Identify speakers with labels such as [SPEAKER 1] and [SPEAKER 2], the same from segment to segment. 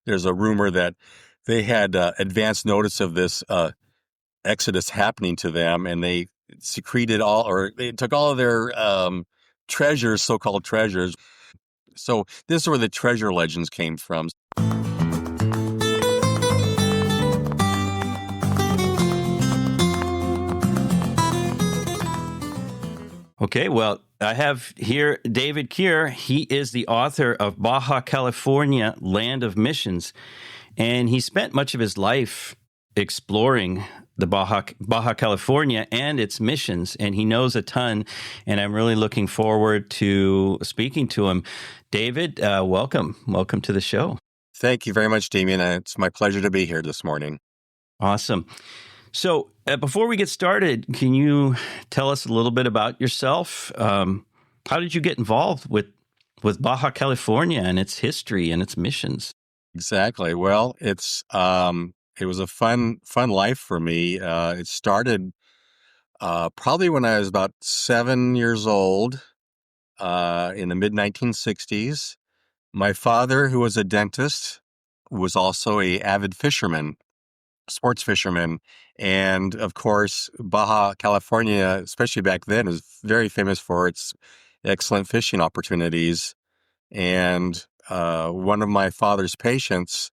[SPEAKER 1] there's a rumor that they had advance notice of this exodus happening to them, and they secreted they took all of their treasures, so-called treasures. So this is where the treasure legends came from.
[SPEAKER 2] Okay, well, I have here David Kier. He is the author of Baja California, Land of Missions, and he spent much of his life exploring the Baja California and its missions, and he knows a ton, and I'm really looking forward to speaking to him. David, welcome. Welcome to the show.
[SPEAKER 1] Thank you very much, Damian. It's my pleasure to be here this morning.
[SPEAKER 2] Awesome. So before we get started, can you tell us a little bit about yourself? How did you get involved with Baja California and its history and its missions?
[SPEAKER 1] Exactly. Well, it was a fun life for me. It started probably when I was about 7 years old in the mid-1960s. My father, who was a dentist, was also an avid fisherman, sports fisherman. And of course, Baja California, especially back then, is very famous for its excellent fishing opportunities. And one of my father's patients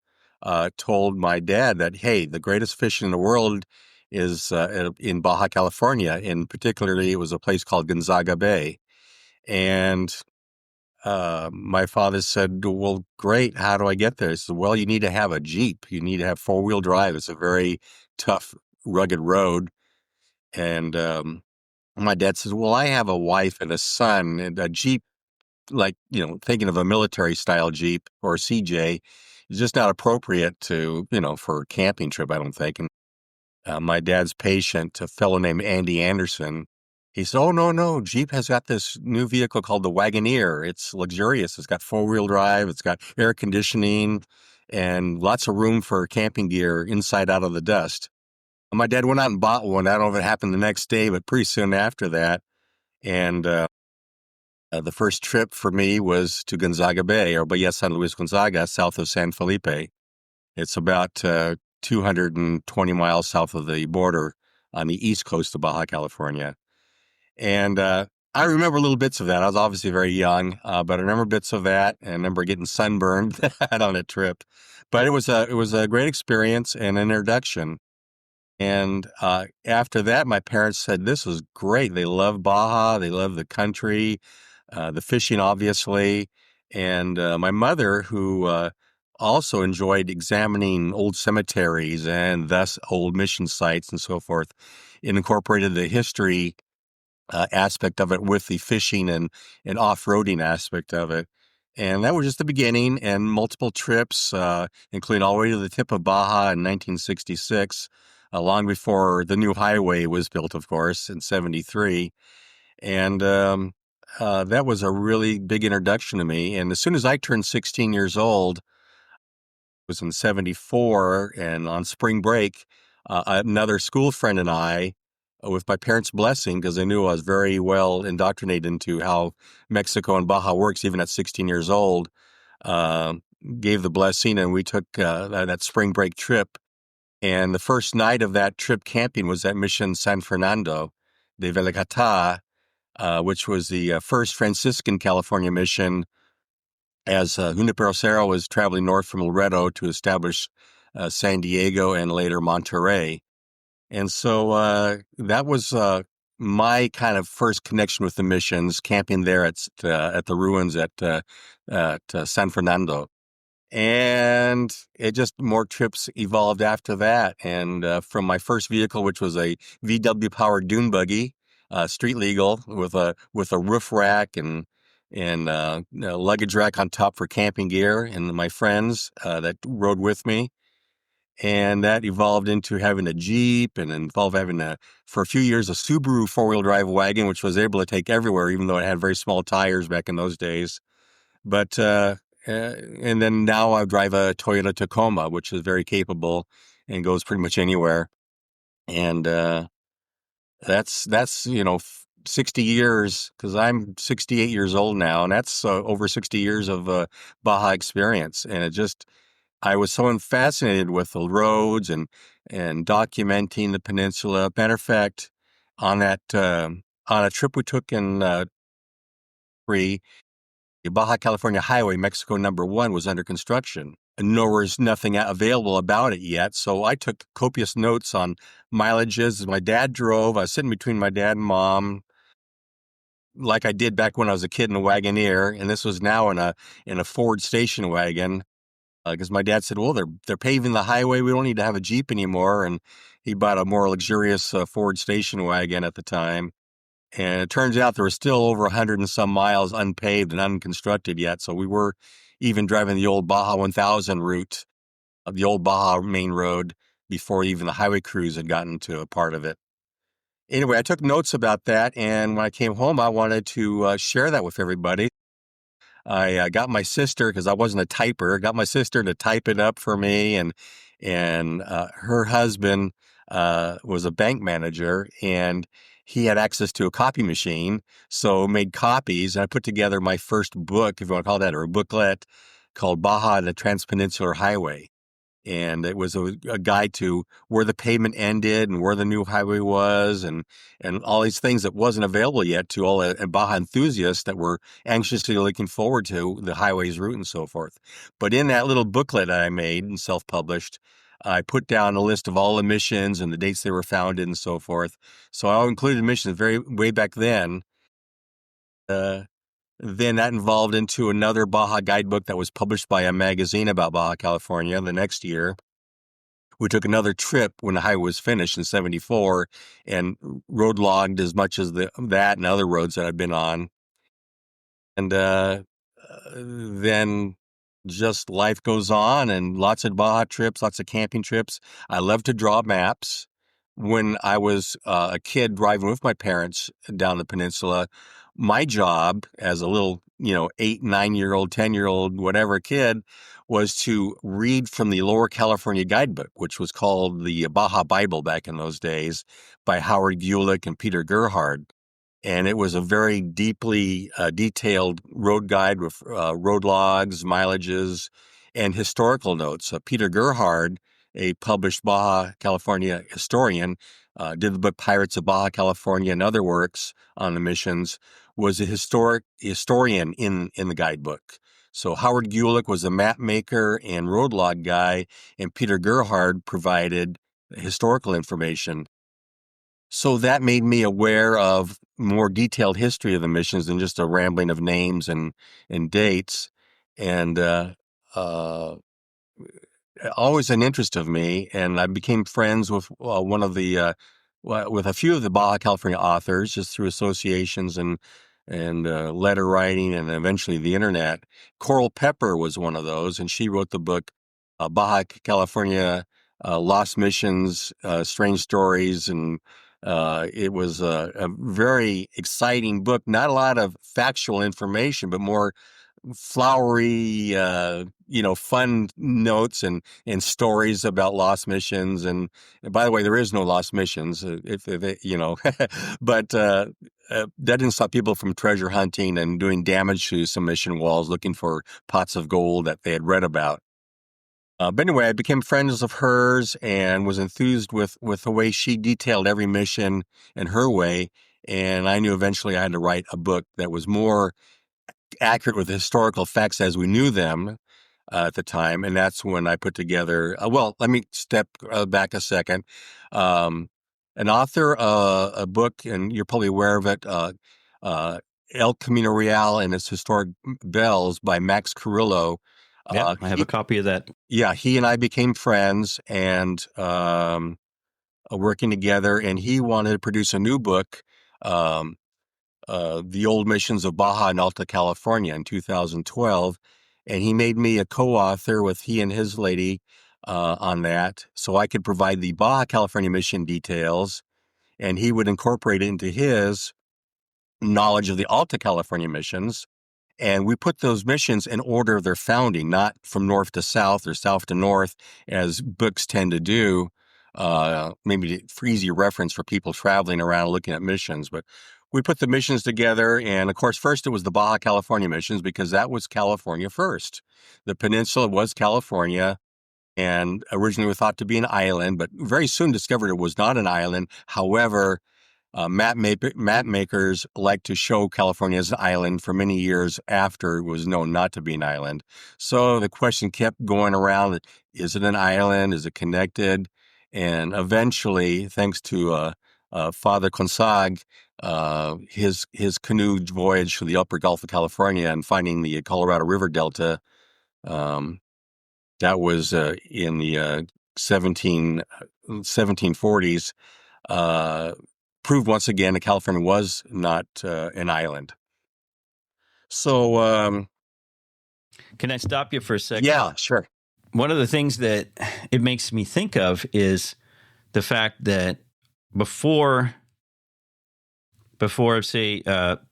[SPEAKER 1] told my dad that, hey, the greatest fishing in the world is in Baja California. And particularly, it was a place called Gonzaga Bay. And my father said, well, great. How do I get there? He said, well, you need to have a Jeep. You need to have four-wheel drive. It's a very tough, rugged road. And my dad says, well, I have a wife and a son, and a Jeep, like, thinking of a military style Jeep or CJ is just not appropriate to, for a camping trip, I don't think. And my dad's patient, a fellow named Andy Anderson, he said, oh, no, Jeep has got this new vehicle called the Wagoneer. It's luxurious. It's got four-wheel drive. It's got air conditioning and lots of room for camping gear inside out of the dust. And my dad went out and bought one. I don't know if it happened the next day, but pretty soon after that. And the first trip for me was to Gonzaga Bay, or Bahia San Luis Gonzaga, south of San Felipe. It's about 220 miles south of the border on the east coast of Baja California. And I remember little bits of that. I was obviously very young, but I remember bits of that, and I remember getting sunburned on a trip. But it was a great experience and an introduction. And after that, my parents said, this was great. They love Baja. They love the country, the fishing, obviously. And my mother, who also enjoyed examining old cemeteries and thus old mission sites and so forth, incorporated the history aspect of it with the fishing and off-roading aspect of it. And that was just the beginning, and multiple trips, including all the way to the tip of Baja in 1966, long before the new highway was built, of course, in 73. And that was a really big introduction to me. And as soon as I turned 16 years old, it was in 74, and on spring break, another school friend and I, with my parents' blessing, because they knew I was very well indoctrinated into how Mexico and Baja works, even at 16 years old, gave the blessing, and we took that spring break trip. And the first night of that trip camping was at Mission San Fernando de Velicata, which was the first Franciscan California mission, as Junipero Serra was traveling north from Loreto to establish San Diego and later Monterey. And so that was my kind of first connection with the missions, camping there at the ruins at San Fernando. And it just more trips evolved after that. And from my first vehicle, which was a VW powered dune buggy, street legal, with a roof rack and luggage rack on top for camping gear, and my friends that rode with me. And that evolved into having a Jeep, and involved having for a few years, a Subaru four-wheel drive wagon, which was able to take everywhere, even though it had very small tires back in those days. But and then now I drive a Toyota Tacoma, which is very capable and goes pretty much anywhere. And that's 60 years, because I'm 68 years old now, and that's over 60 years of Baja experience. And it just I was so fascinated with the roads and documenting the peninsula. Matter of fact, on that on a trip we took in free, the Baja California Highway, Mexico #1, was under construction. And there was nothing available about it yet, so I took copious notes on mileages. As my dad drove, I was sitting between my dad and mom, like I did back when I was a kid in a Wagoneer, and this was now in a Ford station wagon. Because my dad said, "Well, they're paving the highway. We don't need to have a Jeep anymore." And he bought a more luxurious Ford station wagon at the time. And it turns out there was still over 100 and some miles unpaved and unconstructed yet. So we were even driving the old Baja 1000 route of the old Baja main road before even the highway crews had gotten to a part of it. Anyway, I took notes about that, and when I came home, I wanted to share that with everybody. I got my sister, because I wasn't a typer, got my sister to type it up for me, and her husband was a bank manager, and he had access to a copy machine, so made copies. And I put together my first book, if you want to call that, or a booklet, called Baja and the Transpeninsular Highway. And it was a guide to where the pavement ended and where the new highway was, and all these things that wasn't available yet to all the Baja enthusiasts that were anxiously looking forward to the highway's route and so forth. But in that little booklet that I made and self-published, I put down a list of all the missions and the dates they were founded and so forth. So I included missions very way back then. Uh, then that evolved into another Baja guidebook that was published by a magazine about Baja California the next year. We took another trip when the highway was finished in '74 and road logged as much as that and other roads that I've been on. And then just life goes on, and lots of Baja trips, lots of camping trips. I love to draw maps. When I was a kid driving with my parents down the peninsula, my job as a little, 8, 9-year-old, 10-year-old, whatever kid, was to read from the Lower California Guidebook, which was called the Baja Bible back in those days, by Howard Gulick and Peter Gerhard. And it was a very deeply detailed road guide with road logs, mileages, and historical notes. Peter Gerhard, a published Baja California historian, did the book Pirates of Baja California and other works on the missions, was a historian in the guidebook. So Howard Gulick was a map maker and road log guy, and Peter Gerhard provided historical information. So that made me aware of more detailed history of the missions than just a rambling of names and dates. And uh, always an interest of me. And I became friends with with a few of the Baja California authors just through associations and letter writing and eventually the internet. Coral Pepper was one of those, and she wrote the book Baja California Lost Missions, Strange Stories, and it was a very exciting book. Not a lot of factual information, but more flowery, fun notes and stories about lost missions. And by the way, there is no lost missions, but that didn't stop people from treasure hunting and doing damage to some mission walls, looking for pots of gold that they had read about. But anyway, I became friends of hers and was enthused with the way she detailed every mission in her way. And I knew eventually I had to write a book that was more accurate with the historical facts as we knew them at the time. And that's when I put together, well, let me step back a second. An author, a book, and you're probably aware of it, uh, El Camino Real and its Historic Bells by Max Carrillo.
[SPEAKER 2] Yeah, I have a copy of that.
[SPEAKER 1] Yeah, he and I became friends and working together, and he wanted to produce a new book, um, The Old Missions of Baja and Alta California in 2012. And he made me a co-author with he and his lady on that, so I could provide the Baja California mission details, and he would incorporate it into his knowledge of the Alta California missions. And we put those missions in order of their founding, not from north to south or south to north, as books tend to do, maybe for easy reference for people traveling around looking at missions. But we put the missions together, and of course, first it was the Baja California missions, because that was California first. The peninsula was California, and originally was thought to be an island, but very soon discovered it was not an island. However, map makers like to show California as an island for many years after it was known not to be an island. So the question kept going around, is it an island? Is it connected? And eventually, thanks to Father Consag, his canoe voyage to the upper Gulf of California and finding the Colorado River Delta, um, that was in the 1740s, uh, proved once again that California was not an island. So,
[SPEAKER 2] Can I stop you for a second?
[SPEAKER 1] yeah, sure.
[SPEAKER 2] One of the things that it makes me think of is the fact that before say,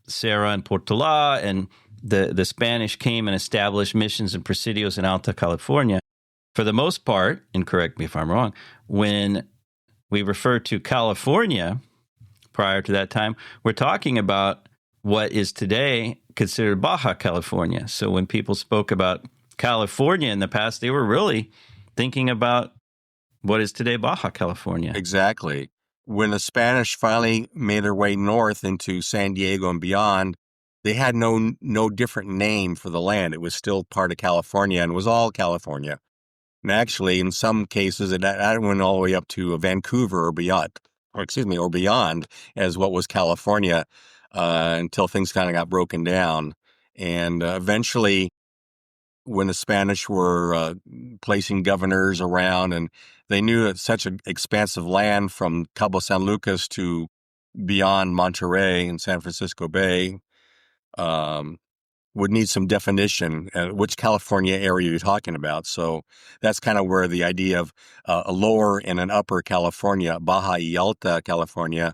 [SPEAKER 2] Serra and Portola and the Spanish came and established missions and presidios in Alta California, for the most part, and correct me if I'm wrong, when we refer to California prior to that time, we're talking about what is today considered Baja California. So when people spoke about California in the past, they were really thinking about what is today Baja California.
[SPEAKER 1] Exactly. When the Spanish finally made their way north into San Diego and beyond, they had no different name for the land. It was still part of California and was all California. And actually, in some cases, that went all the way up to Vancouver or beyond, or beyond, as what was California, until things kind of got broken down. And eventually, when the Spanish were placing governors around, and they knew that such an expansive land from Cabo San Lucas to beyond Monterey and San Francisco Bay, um, would need some definition, which California area you're talking about. So that's kind of where the idea of a lower and an upper California, Baja y Alta California,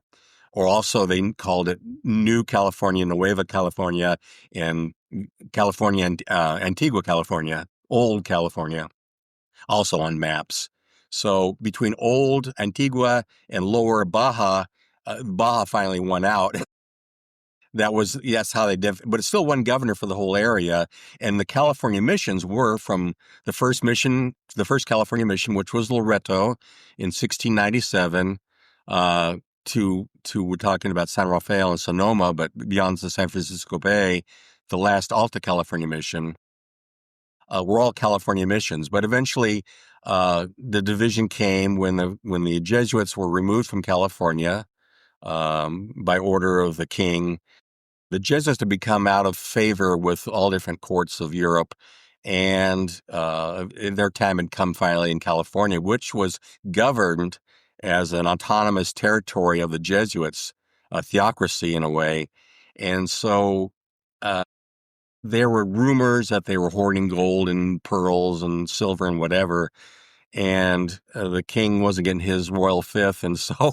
[SPEAKER 1] or also they called it New California, Nueva California, and California and Antigua California, Old California, also on maps. So between Old Antigua and Lower Baja, Baja finally won out. That's how they but it's still one governor for the whole area. And the California missions were from the first California mission, which was Loreto in 1697, to we're talking about San Rafael and Sonoma, but beyond the San Francisco Bay, the last Alta California mission, were all California missions. But eventually, the division came when the Jesuits were removed from California, by order of the king. The Jesuits had become out of favor with all different courts of Europe, and their time had come finally in California, which was governed as an autonomous territory of the Jesuits, a theocracy in a way. And so uh, there were rumors that they were hoarding gold and pearls and silver and whatever, and the king wasn't getting his royal fifth, and so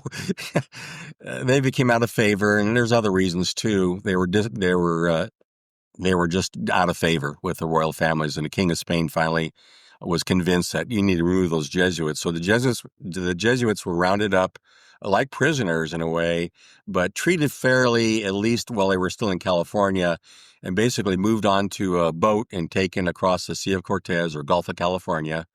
[SPEAKER 1] they became out of favor. And there's other reasons too. They were just out of favor with the royal families, and the King of Spain finally was convinced that you need to remove those Jesuits. So the Jesuits were rounded up like prisoners in a way, but treated fairly, at least while they were still in California, and basically moved on to a boat and taken across the Sea of Cortez or Gulf of California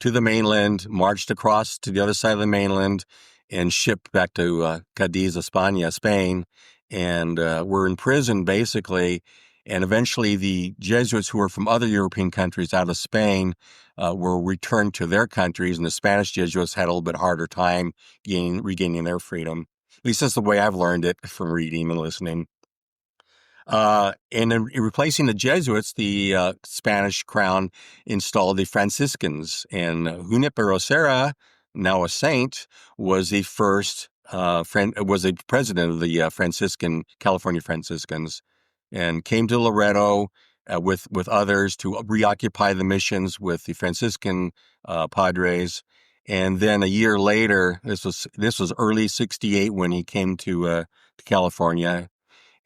[SPEAKER 1] to the mainland, marched across to the other side of the mainland, and shipped back to Cadiz, España, Spain, and were imprisoned basically. And eventually the Jesuits who were from other European countries out of Spain were returned to their countries, and the Spanish Jesuits had a little bit harder time regaining their freedom. At least that's the way I've learned it from reading and listening. And in replacing the Jesuits, the Spanish crown installed the Franciscans, and Junipero Serra, now a saint, was the first was the president of the California Franciscans, and came to Loreto with others to reoccupy the missions with the Franciscan padres. And then a year later, this was early '68 when he came to California.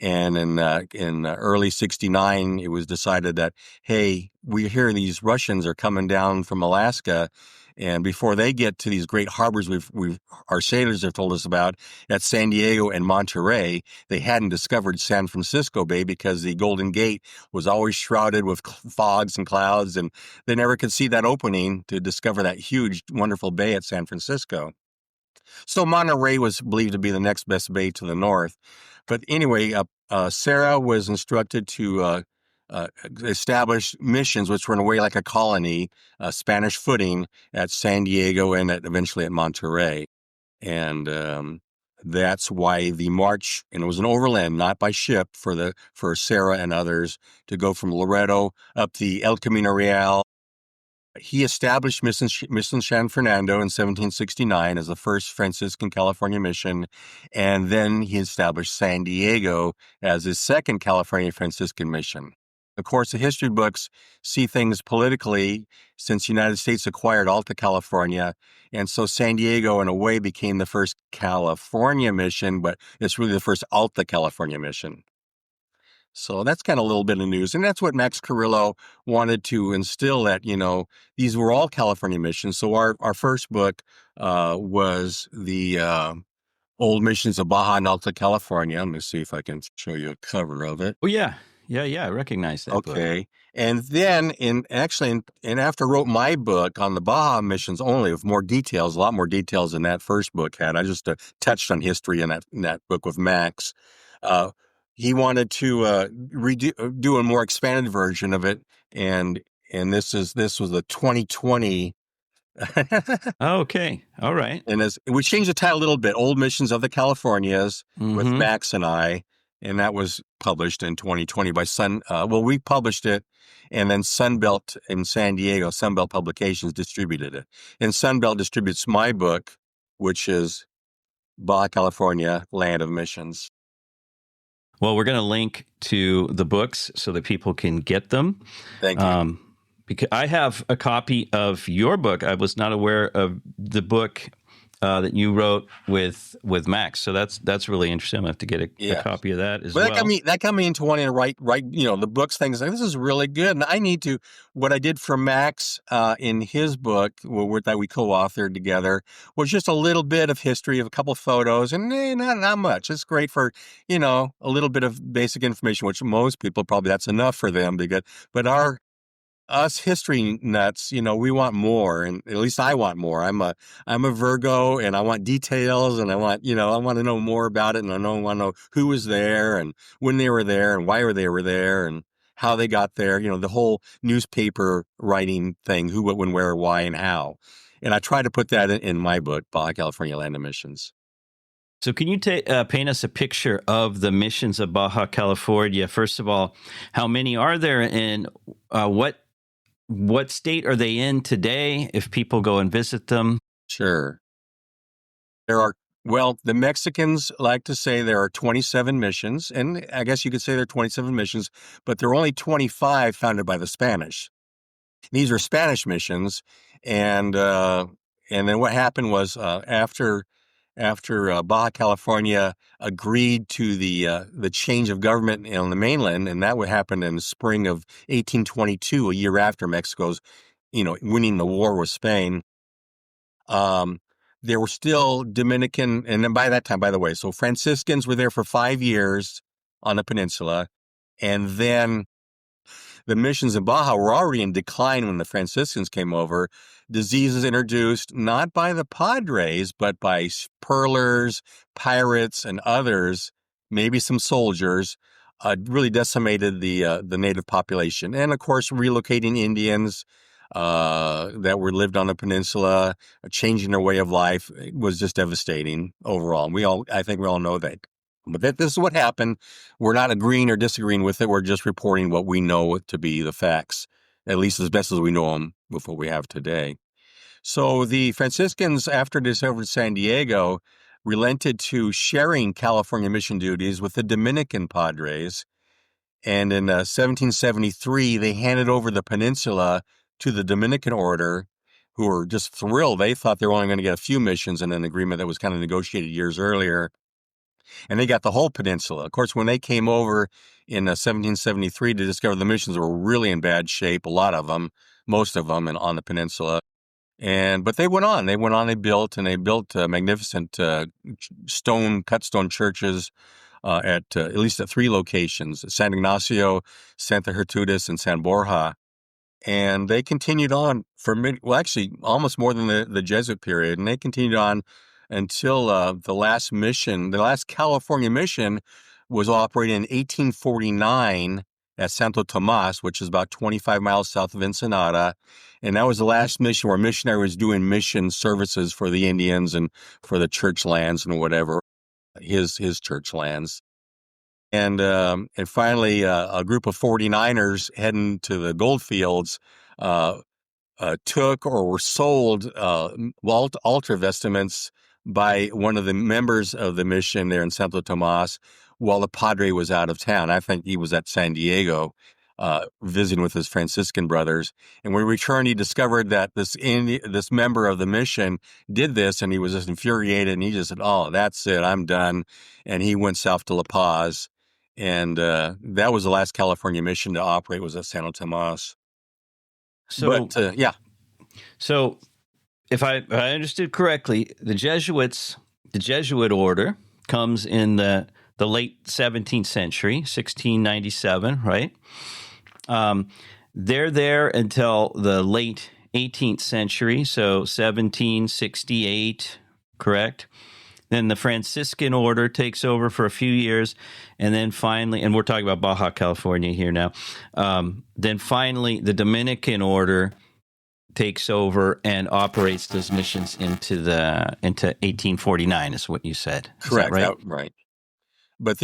[SPEAKER 1] And in early '69, it was decided that, hey, we hear these Russians are coming down from Alaska, and before they get to these great harbors our sailors have told us about at San Diego and Monterey, they hadn't discovered San Francisco Bay because the Golden Gate was always shrouded with fogs and clouds, and they never could see that opening to discover that huge, wonderful bay at San Francisco. So Monterey was believed to be the next best bay to the north. But anyway, Sarah was instructed to establish missions, which were in a way like a colony, Spanish footing at San Diego and eventually at Monterey. And that's why the march, and it was an overland, not by ship, for Sarah and others to go from Loreto up the El Camino Real. He established Mission San Fernando in 1769 as the first Franciscan California mission, and then he established San Diego as his second California Franciscan mission. Of course, the history books see things politically since the United States acquired Alta California, and so San Diego, in a way, became the first California mission, but it's really the first Alta California mission. So that's kind of a little bit of news. And that's what Max Carrillo wanted to instill, that, these were all California missions. So our first book was the Old Missions of Baja and Alta California. Let me see if I can show you a cover of it.
[SPEAKER 2] Oh, yeah. Yeah. I recognize that book.
[SPEAKER 1] Okay. And then after I wrote my book on the Baja missions only, with more details, a lot more details than that first book had. I just touched on history in that book with Max. He wanted to do a more expanded version of it, and this was the 2020.
[SPEAKER 2] Okay. All right.
[SPEAKER 1] And we changed the title a little bit, Old Missions of the Californias, with
[SPEAKER 2] Mm-hmm.
[SPEAKER 1] Max and I, and that was published in 2020 by we published it, and then Sunbelt in San Diego, Sunbelt Publications distributed it. And Sunbelt distributes my book, which is Baja California, Land of Missions.
[SPEAKER 2] Well, we're going to link to the books so that people can get them.
[SPEAKER 1] Thank you.
[SPEAKER 2] Because I have a copy of your book. I was not aware of the book that you wrote with Max. So that's really interesting. I'm going to have to get a copy of that as well.
[SPEAKER 1] That got me into wanting to write, the books things. Like, this is really good. And I need to, what I did for Max in his book, that we co-authored together, was just a little bit of history, of a couple of photos, and not much. It's great for, a little bit of basic information, which most people probably, that's enough for them to get. But us history nuts, we want more, and at least I want more. I'm a Virgo, and I want details, and I want to know more about it, and I want to know who was there, and when they were there, and why they were there, and how they got there. The whole newspaper writing thing: who, what, when, where, why, and how. And I try to put that in my book, Baja California Land of Missions.
[SPEAKER 2] So can you paint us a picture of the missions of Baja California? First of all, how many are there, and what state are they in today if people go and visit them?
[SPEAKER 1] Sure. The Mexicans like to say there are 27 missions, and I guess you could say there are 27 missions, but there are only 25 founded by the Spanish. These are Spanish missions, and then what happened was after Baja California agreed to the change of government on the mainland, and that would happen in the spring of 1822, a year after Mexico's, winning the war with Spain. There were still Dominican, and then by that time, by the way, so Franciscans were there for 5 years on the peninsula, and then the missions in Baja were already in decline when the Franciscans came over. Diseases introduced not by the Padres, but by pearlers, pirates, and others, maybe some soldiers, really decimated the native population. And of course, relocating Indians that lived on the peninsula, changing their way of life, was just devastating overall. I think we all know that. But this is what happened. We're not agreeing or disagreeing with it. We're just reporting what we know to be the facts, at least as best as we know them with what we have today. So the Franciscans, after they discovered San Diego, relented to sharing California mission duties with the Dominican Padres. And in 1773, they handed over the peninsula to the Dominican order, who were just thrilled. They thought they were only going to get a few missions in an agreement that was kind of negotiated years earlier. and they got the whole peninsula. Of course, when they came over in 1773 to discover the missions were really in bad shape, a lot of them, most of them, and on the peninsula. But they went on. They built, and they built magnificent cut stone churches at least at 3 locations: San Ignacio, Santa Gertrudis, and San Borja. And they continued on for actually almost more than the Jesuit period, and they continued on until the last California mission was operating in 1849 at Santo Tomas, which is about 25 miles south of Ensenada. And that was the last mission where a missionary was doing mission services for the Indians and for the church lands and whatever, his church lands. And finally, a group of 49ers heading to the gold fields took or were sold altar vestments by one of the members of the mission there in Santo Tomas while the padre was out of town. I think he was at San Diego visiting with his Franciscan brothers. And when he returned, he discovered that this member of the mission did this, and he was just infuriated, and he just said, "Oh, that's it, I'm done." And he went south to La Paz. And that was the last California mission to operate, was at Santo Tomas.
[SPEAKER 2] So,
[SPEAKER 1] Yeah.
[SPEAKER 2] So, if I understood correctly, the Jesuit order comes in the late 17th century, 1697, right? They're there until the late 18th century, so 1768, correct? Then the Franciscan order takes over for a few years, and then finally, and we're talking about Baja California here now, then finally the Dominican order takes over and operates those missions into 1849, is what you said.
[SPEAKER 1] Correct.
[SPEAKER 2] Is that right?
[SPEAKER 1] Right. But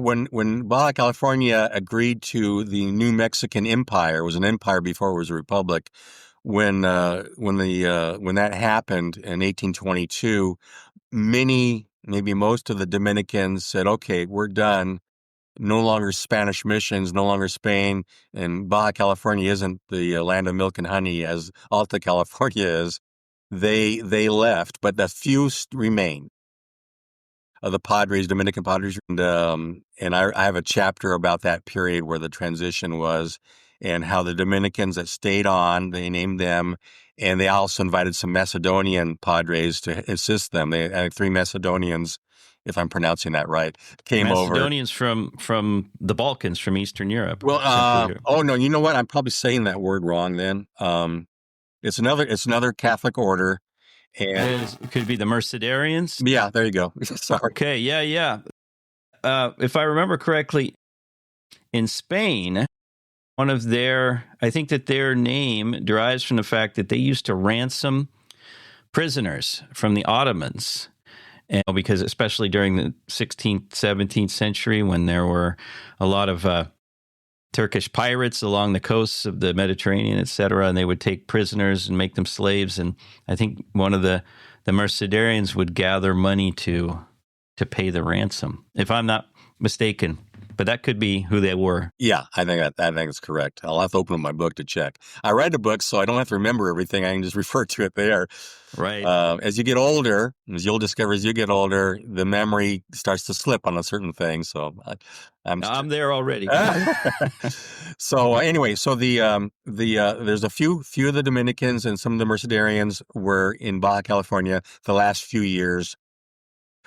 [SPEAKER 1] when Baja California agreed to the New Mexican Empire, it was an empire before it was a republic. When that happened in 1822, maybe most of the Dominicans said, "Okay, we're done. No longer Spanish missions, no longer Spain, and Baja California isn't the land of milk and honey as Alta California is." They left, but the few remained. The Dominican Padres, and I have a chapter about that period where the transition was, and how the Dominicans that stayed on, they named them, and they also invited some Macedonian Padres to assist them. They had 3 Macedonians, if I'm pronouncing that right, came over.
[SPEAKER 2] Macedonians from the Balkans, from Eastern Europe.
[SPEAKER 1] Well, oh no, you know what? I'm probably saying that word wrong. Then it's another Catholic order. And
[SPEAKER 2] it could be the Mercedarians.
[SPEAKER 1] Yeah, there you go. Sorry.
[SPEAKER 2] Okay, yeah. If I remember correctly, in Spain, I think that their name derives from the fact that they used to ransom prisoners from the Ottomans. And because especially during the 16th, 17th century, when there were a lot of Turkish pirates along the coasts of the Mediterranean, etc., and they would take prisoners and make them slaves. And I think one of the Mercedarians would gather money to pay the ransom, if I'm not mistaken. But that could be who they were.
[SPEAKER 1] Yeah, I think it's correct. I'll have to open up my book to check. I read the book, so I don't have to remember everything. I can just refer to it there.
[SPEAKER 2] Right.
[SPEAKER 1] As you get older, as you'll discover as you get older, the memory starts to slip on a certain thing. So
[SPEAKER 2] I'm there already.
[SPEAKER 1] So anyway, there's a few of the Dominicans and some of the Mercedarians were in Baja California the last few years,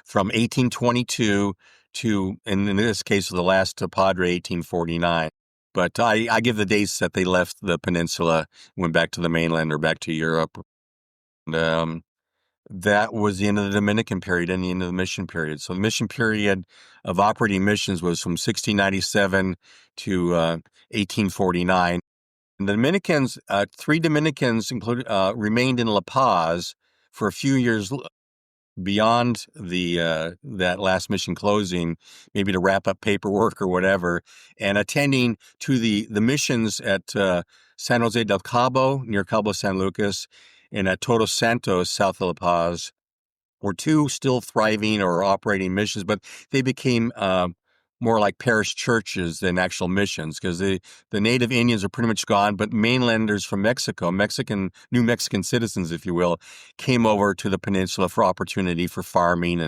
[SPEAKER 1] from 1822 to, and in this case, the last Padre, 1849. But I give the dates that they left the peninsula, went back to the mainland or back to Europe. And that was the end of the Dominican period and the end of the mission period. So the mission period of operating missions was from 1697 to 1849. And the Dominicans, 3 Dominicans remained in La Paz for a few years beyond that last mission closing, maybe to wrap up paperwork or whatever, and attending to the missions at San Jose del Cabo, near Cabo San Lucas, and at Todos Santos, south of La Paz, were 2 still thriving or operating missions, but they became more like parish churches than actual missions, because the native Indians are pretty much gone, but mainlanders from Mexico, New Mexican citizens, if you will, came over to the peninsula for opportunity for farming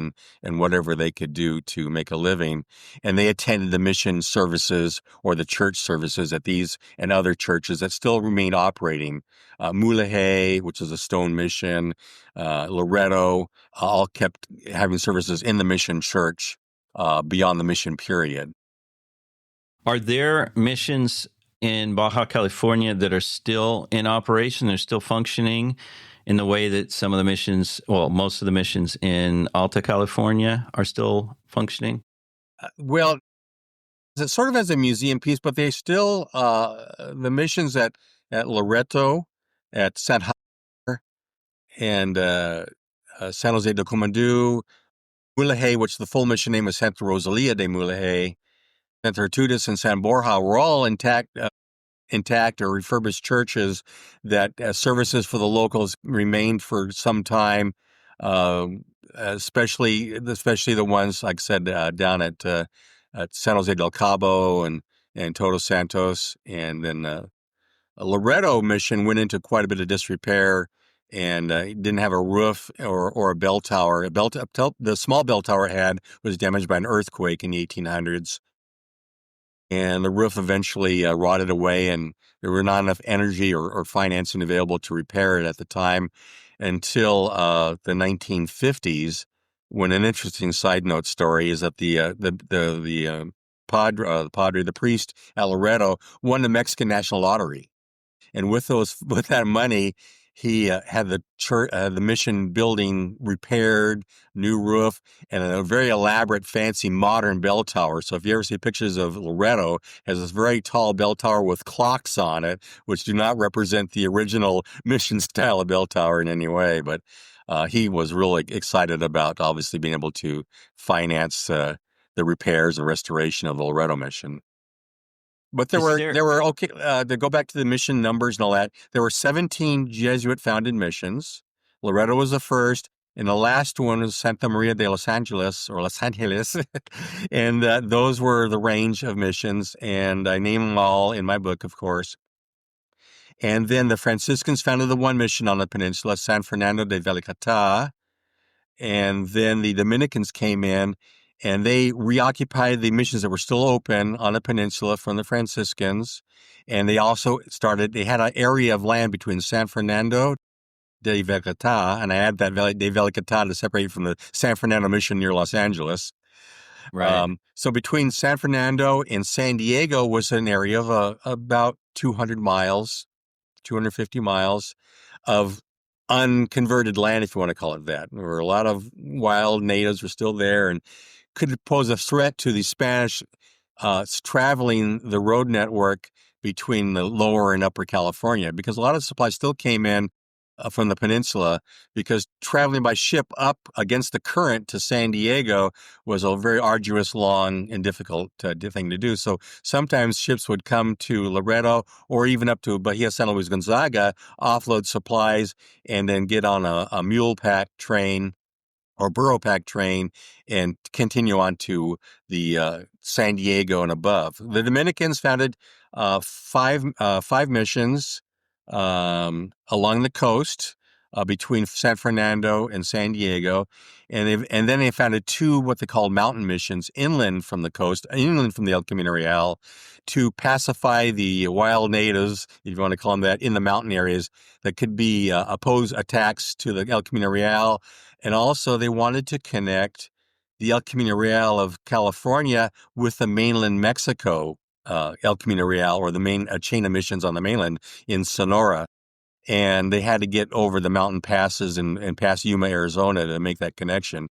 [SPEAKER 1] and whatever they could do to make a living. And they attended the mission services or the church services at these and other churches that still remained operating. Mulegé, which is a stone mission, Loreto, all kept having services in the mission church beyond the mission period.
[SPEAKER 2] Are there missions in Baja California that are still in operation? They're still functioning in the way that some of the missions, well, most of the missions in Alta California are still functioning?
[SPEAKER 1] Well, it's sort of as a museum piece, but they still, the missions at Loreto, at San Javier, and San Jose de Comandú, Mulegé, which the full mission name is Santa Rosalia de Mulegé, Santa Gertrudis, and San Borja were all intact or refurbished churches that services for the locals remained for some time, especially the ones, like I said, down at San Jose del Cabo and Todos Santos. And then a Loreto mission went into quite a bit of disrepair and didn't have a roof or a bell tower. The small bell tower was damaged by an earthquake in the 1800s. And the roof eventually rotted away, and there were not enough energy or financing available to repair it at the time until the 1950s, when an interesting side note story is that the priest at Loreto won the Mexican national lottery. And with that money, he had the mission building repaired, new roof, and a very elaborate, fancy, modern bell tower. So if you ever see pictures of Loreto, it has this very tall bell tower with clocks on it, which do not represent the original mission style of bell tower in any way. But he was really excited about obviously being able to finance the repairs and restoration of the Loreto mission. But
[SPEAKER 2] Is
[SPEAKER 1] there
[SPEAKER 2] there
[SPEAKER 1] were okay to go back to the mission numbers and all that. There were 17 Jesuit founded missions. Loreto was the first, and the last one was Santa Maria de Los Angeles and those were the range of missions. And I name them all in my book, of course. And then the Franciscans founded the one mission on the peninsula, San Fernando de Velicata. And then the Dominicans came in and they reoccupied the missions that were still open on the peninsula from the Franciscans. And they also they had an area of land between San Fernando de Velicata, and I add that de Velicata to separate it from the San Fernando mission near Los Angeles.
[SPEAKER 2] right?
[SPEAKER 1] So between San Fernando and San Diego was an area of about 200 miles, 250 miles of unconverted land, if you want to call it that. There were a lot of wild natives were still there and could pose a threat to the Spanish traveling the road network between the lower and upper California, because a lot of supplies still came in from the peninsula, because traveling by ship up against the current to San Diego was a very arduous, long, and difficult thing to do. So sometimes ships would come to Loreto or even up to Bahia San Luis Gonzaga, offload supplies, and then get on a mule pack train or burro pack train and continue on to the San Diego and above. The Dominicans founded five missions along the coast between San Fernando and San Diego, and then they founded two what they called mountain missions inland from the coast, inland from the El Camino Real, to pacify the wild natives, if you want to call them that, in the mountain areas that could be oppose attacks to the El Camino Real. And also they wanted to connect the El Camino Real of California with the mainland Mexico El Camino Real, or the main chain of missions on the mainland in Sonora. And they had to get over the mountain passes and past Yuma, Arizona to make that connection.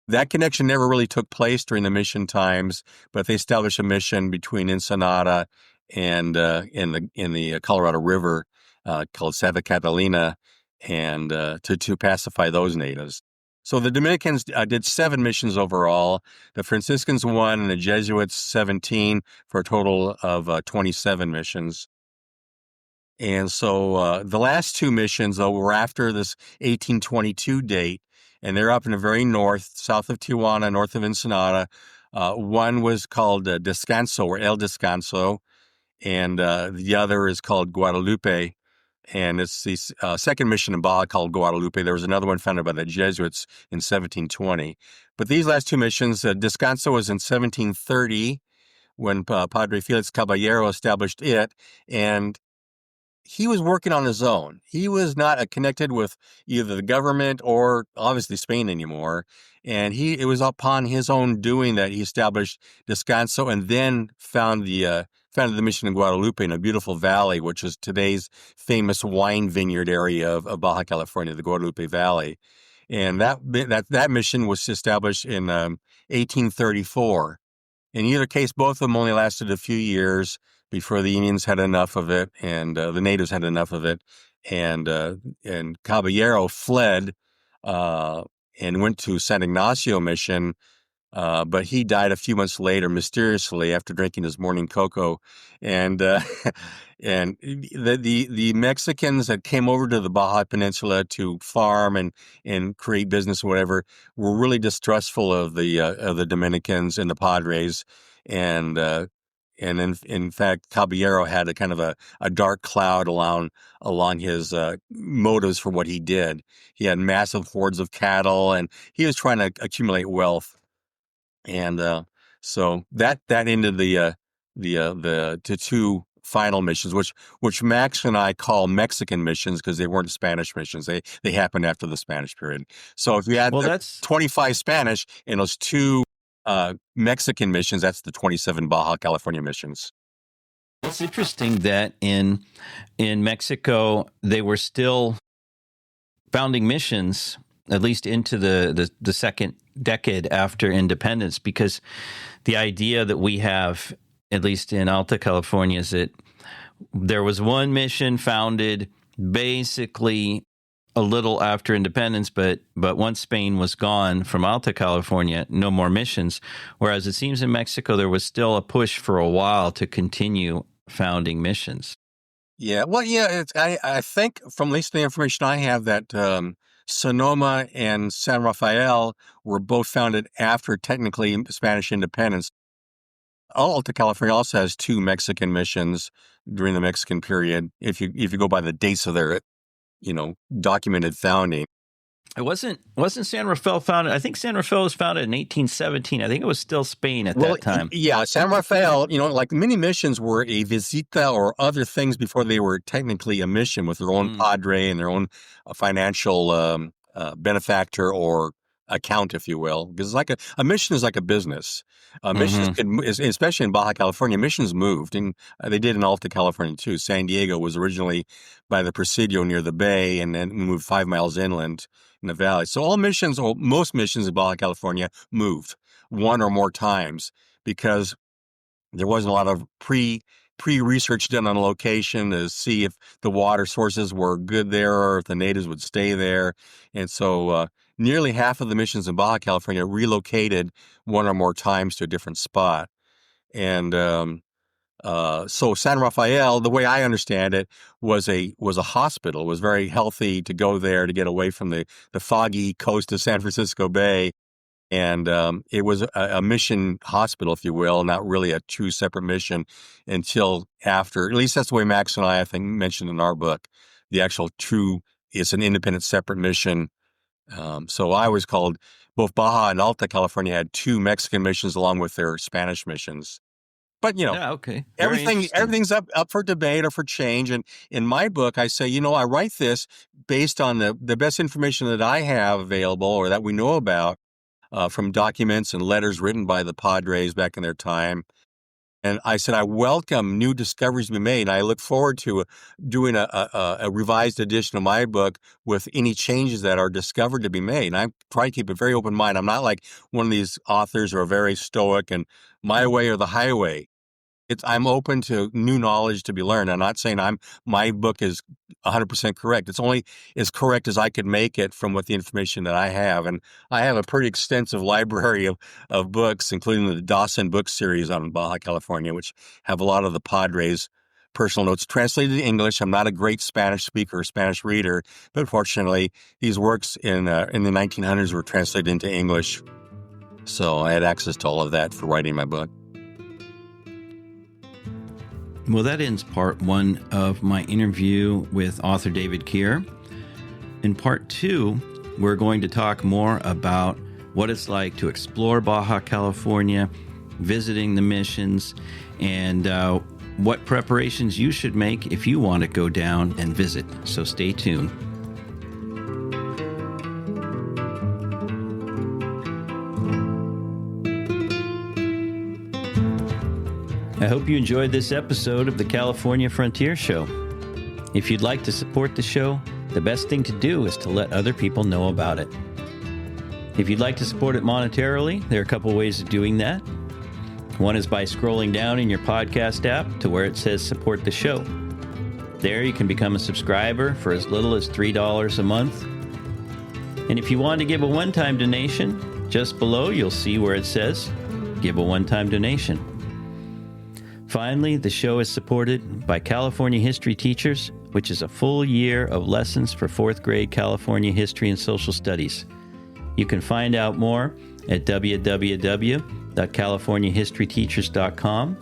[SPEAKER 1] That connection never really took place during the mission times, but they established a mission between Ensenada and in the Colorado River called Santa Catalina, and to pacify those natives. So the Dominicans did 7 missions overall, the Franciscans 1, and the Jesuits 17, for a total of 27 missions. And so the last 2 missions, though, were after this 1822 date, and they're up in the very north, south of Tijuana, north of Ensenada, One was called Descanso, or El Descanso, and the other is called Guadalupe. And it's the second mission in Baja called Guadalupe. There was another one founded by the Jesuits in 1720. But these last two missions, Descanso was in 1730 when Padre Felix Caballero established it, and he was working on his own. He was not connected with either the government or obviously Spain anymore. And it was upon his own doing that he established Descanso, and then founded the mission in Guadalupe, in a beautiful valley, which is today's famous wine vineyard area of Baja California, the Guadalupe Valley. And that mission was established in 1834. In either case, both of them only lasted a few years before the Indians had enough of it, and the natives had enough of it, and Caballero fled and went to San Ignacio Mission, but he died a few months later mysteriously after drinking his morning cocoa, and and the Mexicans that came over to the Baja Peninsula to farm and create business or whatever were really distrustful of the Dominicans and the Padres, and in fact Caballero had a kind of a dark cloud along his motives for what he did. He had massive hordes of cattle, and he was trying to accumulate wealth. And so that ended the two final missions, which Max and I call Mexican missions because they weren't Spanish missions. They happened after the Spanish period. So if you add
[SPEAKER 2] Well,
[SPEAKER 1] the
[SPEAKER 2] that's
[SPEAKER 1] 25 Spanish and those two Mexican missions, that's the 27 Baja California missions.
[SPEAKER 2] it's interesting that in Mexico they were still founding missions, at least into the second decade after independence, because the idea that we have, at least in Alta California, is that there was one mission founded basically a little after independence, but once Spain was gone from Alta California, no more missions. Whereas it seems in Mexico there was still a push for a while to continue founding missions.
[SPEAKER 1] Yeah, well, yeah, I think from at least the information I have that Sonoma and San Rafael were both founded after technically Spanish independence. Alta California also has two Mexican missions during the Mexican period, if you go by the dates of their documented founding.
[SPEAKER 2] It wasn't San Rafael founded. I think San Rafael was founded in 1817. I think it was still Spain at
[SPEAKER 1] Well,
[SPEAKER 2] that time.
[SPEAKER 1] yeah, San Rafael, like many missions were a visita or other things before they were technically a mission with their own padre and their own financial benefactor or account, if you will. Because a mission is like a business. Missions especially in Baja California, missions moved, and they did in Alta California too. San Diego was originally by the Presidio near the bay, and then moved 5 miles inland in the valley. So all missions, or most missions in Baja California, moved one or more times because there wasn't a lot of pre-research done on location to see if the water sources were good there or if the natives would stay there. And so nearly half of the missions in Baja California relocated one or more times to a different spot. And so San Rafael, the way I understand it, was a hospital. It was very healthy to go there to get away from the foggy coast of San Francisco Bay. And it was a mission hospital, if you will, not really a true separate mission until after, at least that's the way Max and I think, mentioned in our book, the actual true, it's an independent separate mission. So I was called, both Baja and Alta California had two Mexican missions along with their Spanish missions. But,
[SPEAKER 2] Yeah, okay. Very
[SPEAKER 1] everything's up for debate or for change. And in my book, I say, I write this based on the best information that I have available or that we know about. From documents and letters written by the Padres back in their time. And I said, I welcome new discoveries to be made. I look forward to doing a revised edition of my book with any changes that are discovered to be made. And I try to keep a very open mind. I'm not like one of these authors who are very stoic and my way or the highway. I'm open to new knowledge to be learned. I'm not saying my book is 100% correct. It's only as correct as I could make it from what the information that I have. And I have a pretty extensive library of books, including the Dawson book series on Baja California, which have a lot of the Padres' personal notes translated to English. I'm not a great Spanish speaker or Spanish reader, but fortunately, these works in the 1900s were translated into English. So I had access to all of that for writing my book.
[SPEAKER 2] Well, that ends part one of my interview with author David Kier. In part two, we're going to talk more about what it's like to explore Baja California, visiting the missions, and what preparations you should make if you want to go down and visit. So stay tuned. I hope you enjoyed this episode of the California Frontier Show. If you'd like to support the show, the best thing to do is to let other people know about it. If you'd like to support it monetarily, there are a couple ways of doing that. One is by scrolling down in your podcast app to where it says support the show. There you can become a subscriber for as little as $3 a month. And if you want to give a one-time donation, just below you'll see where it says give a one-time donation. Finally, the show is supported by California History Teachers, which is a full year of lessons for 4th grade California history and social studies. You can find out more at www.californiahistoryteachers.com.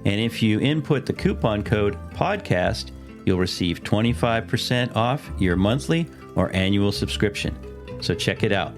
[SPEAKER 2] And if you input the coupon code PODCAST, you'll receive 25% off your monthly or annual subscription. So check it out.